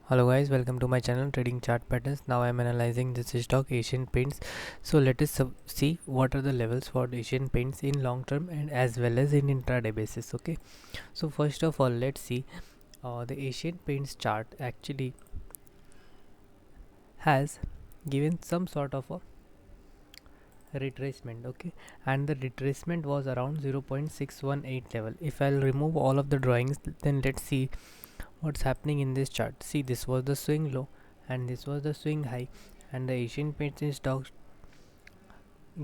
Hello guys, welcome to my channel Trading Chart Patterns. Now I am analyzing this stock Asian Paints. So let us see what are the levels for Asian Paints in long term and as well as in intraday basis. Okay, so first of all, let's see the Asian Paints chart actually has given some sort of a retracement. Okay, and the retracement was around 0.618 level. If I'll remove all of the drawings, then let's see what's happening in this chart. See, this was the swing low and this was the swing high, and the Asian Paints in stock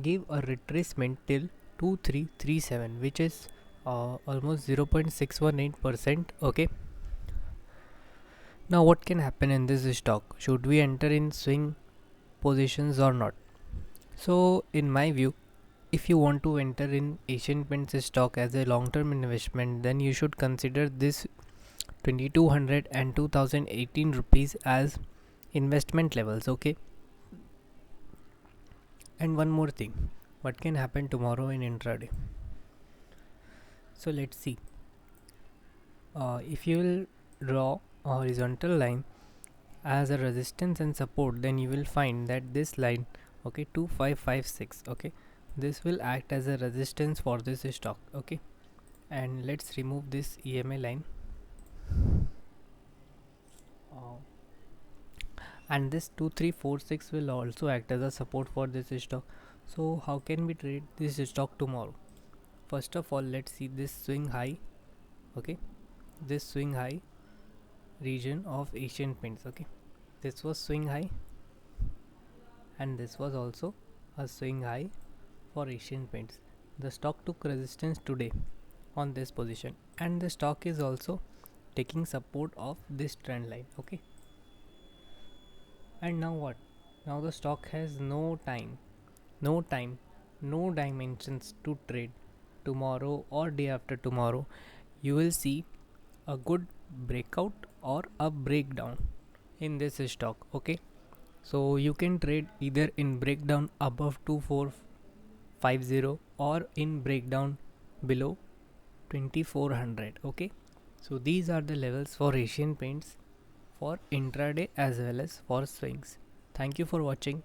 gave a retracement till 2337, which is almost 0.618%. Okay, now what can happen in this stock? Should we enter in swing positions or not? So in my view, if you want to enter in Asian Paints stock as a long term investment, then you should consider this 2200 and 2018 rupees as investment levels. Okay, and one more thing, what can happen tomorrow in intraday? So let's see. If you will draw a horizontal line as a resistance and support, then you will find that this line, okay, 2556, okay, this will act as a resistance for this stock. Okay, and let's remove this EMA line, uh, and this 2346 will also act as a support for this stock. So how can we trade this stock tomorrow? First of all, let's see this swing high. Okay, this swing high region of Asian Paints. Okay, this was swing high and this was also a swing high for Asian Paints. The stock took resistance today on this position, and the stock is also taking support of this trend line. Okay, and now what? Now the stock has no time, no dimensions to trade tomorrow or day after tomorrow. You will see a good breakout or a breakdown in this stock. Okay, so you can trade either in breakdown above 2450 or in breakdown below 2400. Okay, so these are the levels for Asian Paints for intraday as well as for swings. Thank you for watching.